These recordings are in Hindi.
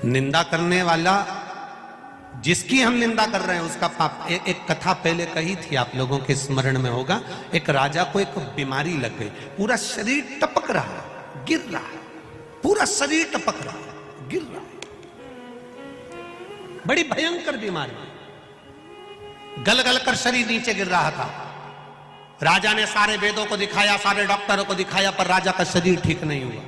निंदा करने वाला, जिसकी हम निंदा कर रहे हैं उसका पाप। एक कथा पहले कही थी, आप लोगों के स्मरण में होगा। एक राजा को एक बीमारी लग गई, पूरा शरीर टपक रहा है, गिर रहा है, पूरा शरीर टपक रहा है, गिर रहा है, बड़ी भयंकर बीमारी, गल गल कर शरीर नीचे गिर रहा था। राजा ने सारे वेदों को दिखाया, सारे डॉक्टरों को दिखाया, पर राजा का शरीर ठीक नहीं हुआ।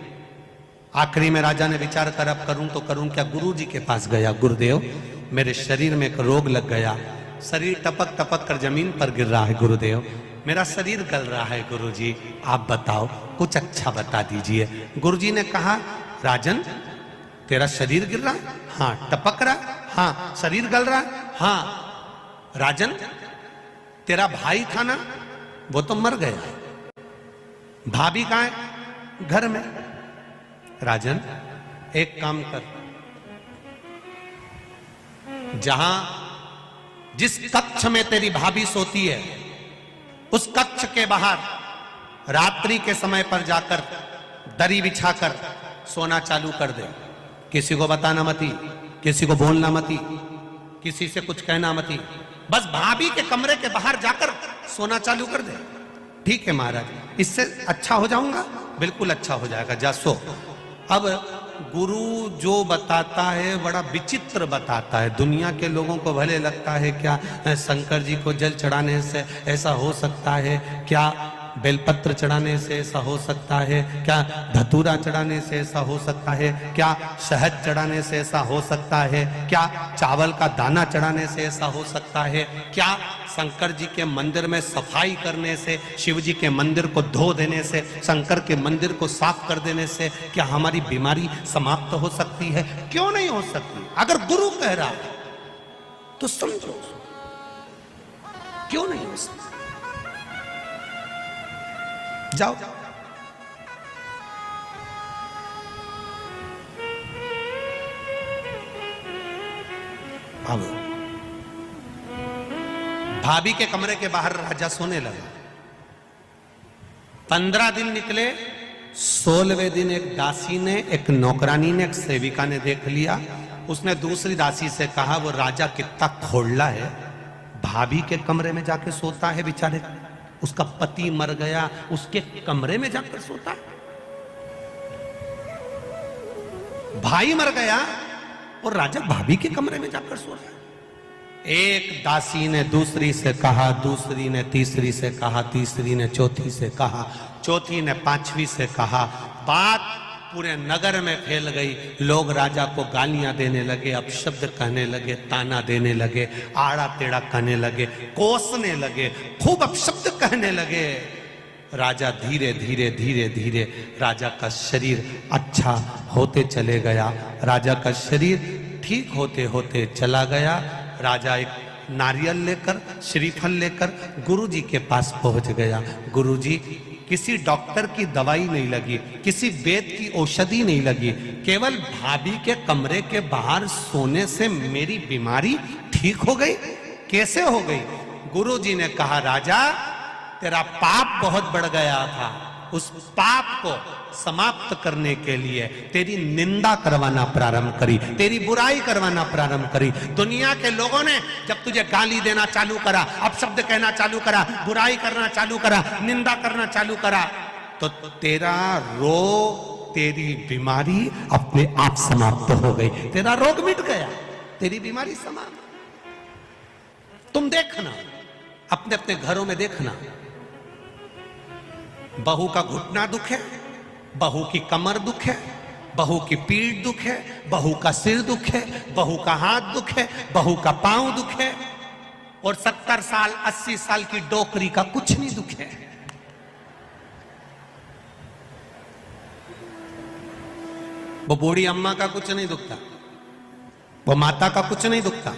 आखिरी में राजा ने विचार कर अब करूं तो करूं क्या। गुरु जी के पास गया, गुरुदेव मेरे शरीर में एक रोग लग गया, शरीर टपक टपक कर जमीन पर गिर रहा है, गुरुदेव मेरा शरीर गल रहा है, गुरुजी आप बताओ, कुछ अच्छा बता दीजिए। गुरुजी ने कहा, राजन तेरा शरीर गिर रहा है? हाँ। टपक रहा? हाँ। शरीर गल रहा? हाँ। राजन तेरा भाई था ना, वो तो मर गया, भाभी कहां है? घर में। राजन एक काम कर, जहां जिस कक्ष में तेरी भाभी सोती है उस कक्ष के बाहर रात्रि के समय पर जाकर दरी बिछाकर सोना चालू कर दे। किसी को बताना मती, किसी को बोलना मती, किसी से कुछ कहना मती, बस भाभी के कमरे के बाहर जाकर सोना चालू कर दे। ठीक है महाराज, इससे अच्छा हो जाऊंगा? बिल्कुल अच्छा हो जाएगा, जा सो। अब गुरु जो बताता है बड़ा विचित्र बताता है। दुनिया के लोगों को भले लगता है क्या शंकर जी को जल चढ़ाने से ऐसा हो सकता है, क्या बेलपत्र चढ़ाने से ऐसा हो सकता है, क्या धतूरा चढ़ाने से ऐसा हो सकता है, क्या शहद चढ़ाने से ऐसा हो सकता है, क्या चावल का दाना चढ़ाने से ऐसा हो सकता है, क्या शंकर जी के मंदिर में सफाई करने से, शिव जी के मंदिर को धो देने से, शंकर के मंदिर को साफ कर देने से क्या हमारी बीमारी समाप्त हो सकती है? क्यों नहीं हो सकती? अगर गुरु कह रहा है तो समझो, क्यों नहीं हो सकती? जाओ। अब भाभी के कमरे के बाहर राजा सोने लगा। 15 दिन निकले, 16वें दिन एक दासी ने, एक नौकरानी ने, एक सेविका ने देख लिया। उसने दूसरी दासी से कहा, वो राजा कितना खोड़ला है, भाभी के कमरे में जाके सोता है, बेचारे उसका पति मर गया, उसके कमरे में जाकर सोता। भाई मर गया और राजा भाभी के कमरे में जाकर सो रहा है। एक दासी ने दूसरी से कहा, दूसरी ने तीसरी से कहा, तीसरी ने चौथी से कहा, चौथी ने पांचवी से कहा। बात पूरे नगर में फैल गई। लोग राजा को गालियां देने लगे, अपशब्द कहने लगे, ताना देने लगे, आड़ा टेढ़ा कहने लगे, कोसने लगे, खूब अपशब्द कहने लगे। राजा धीरे धीरे धीरे धीरे राजा का शरीर अच्छा होते चले गया, राजा का शरीर ठीक होते होते चला गया। राजा एक नारियल लेकर, श्रीफल लेकर गुरुजी के पास पहुंच गया। गुरुजी, किसी डॉक्टर की दवाई नहीं लगी, किसी वेद की औषधि नहीं लगी, केवल भाभी के कमरे के बाहर सोने से मेरी बीमारी ठीक हो गई। कैसे हो गई? गुरुजी ने कहा, राजा तेरा पाप बहुत बढ़ गया था, उस पाप को समाप्त करने के लिए तेरी निंदा करवाना प्रारंभ करी, तेरी बुराई करवाना प्रारंभ करी। दुनिया के लोगों ने जब तुझे गाली देना चालू करा, अपशब्द कहना चालू करा, बुराई करना चालू करा, निंदा करना चालू करा, तो तेरा रोग, तेरी बीमारी अपने आप समाप्त हो गई। तेरा रोग मिट गया, तेरी बीमारी समाप्त। तुम देखना, अपने अपने घरों में देखना, बहू का घुटना दुख है, बहू की कमर दुख है, बहू की पीठ दुख है, बहू का सिर दुख है, बहू का हाथ दुख है, बहू का पांव दुख है, और 70 साल 80 साल की डोकरी का कुछ नहीं दुख है। वो बूढ़ी अम्मा का कुछ नहीं दुखता, वो माता का कुछ नहीं दुखता।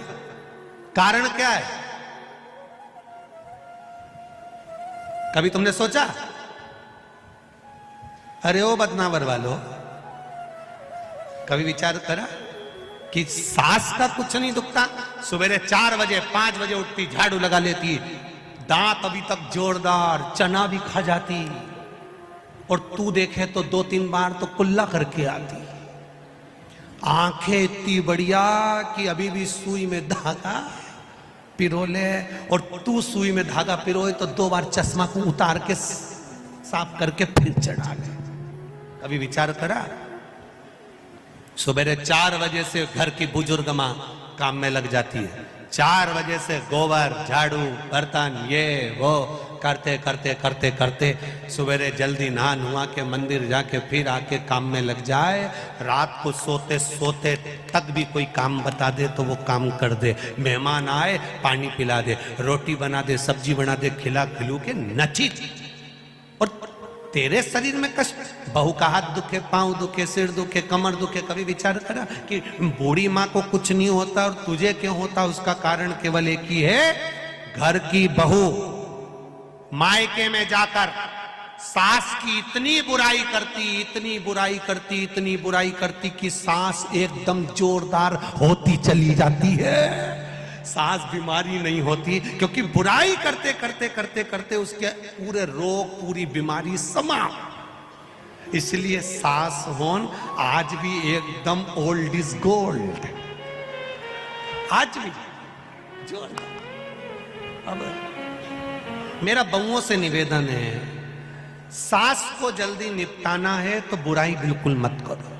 कारण क्या है? कभी तुमने सोचा? अरे ओ बदनावर वालों, कभी विचार करा कि सास का कुछ नहीं दुखता? सवेरे 4 बजे 5 बजे उठती, झाड़ू लगा लेती, दांत अभी तक जोरदार, चना भी खा जाती, और तू देखे तो 2-3 बार तो कुल्ला करके आती। आंखें इतनी बढ़िया कि अभी भी सुई में धागा पिरो ले, और तू सुई में धागा पिरोए तो 2 बार चश्मा को उतार के साफ करके फिर चढ़ा ले। कभी विचार करा? सुबह 4 बजे से घर की बुजुर्ग माँ काम में लग जाती है, 4 बजे से गोबर झाड़ू बर्तन ये वो करते करते करते करते सवेरे जल्दी नहा नुआ के मंदिर जाके फिर आके काम में लग जाए। रात को सोते सोते तक भी कोई काम बता दे तो वो काम कर दे। मेहमान आए पानी पिला दे, रोटी बना दे, सब्जी बना दे, खिला खिलू के नची। और तेरे शरीर में कष्ट, बहू का हाथ दुखे, पांव दुखे, सिर दुखे, कमर दुखे। कभी विचार करा कि बूढ़ी माँ को कुछ नहीं होता और तुझे क्यों होता? उसका कारण केवल एक ही है, घर की बहू मायके में जाकर सास की इतनी बुराई करती, इतनी बुराई करती, इतनी बुराई करती कि सास एकदम जोरदार होती चली जाती है। सास बीमारी नहीं होती क्योंकि बुराई करते करते करते करते उसके पूरे रोग पूरी बीमारी समाप्त। इसलिए सास होन आज भी एकदम ओल्ड इज गोल्ड, आज भी जोरदार। अब मेरा बहुओं से निवेदन है, सास को जल्दी निपटाना है तो बुराई बिल्कुल मत करो।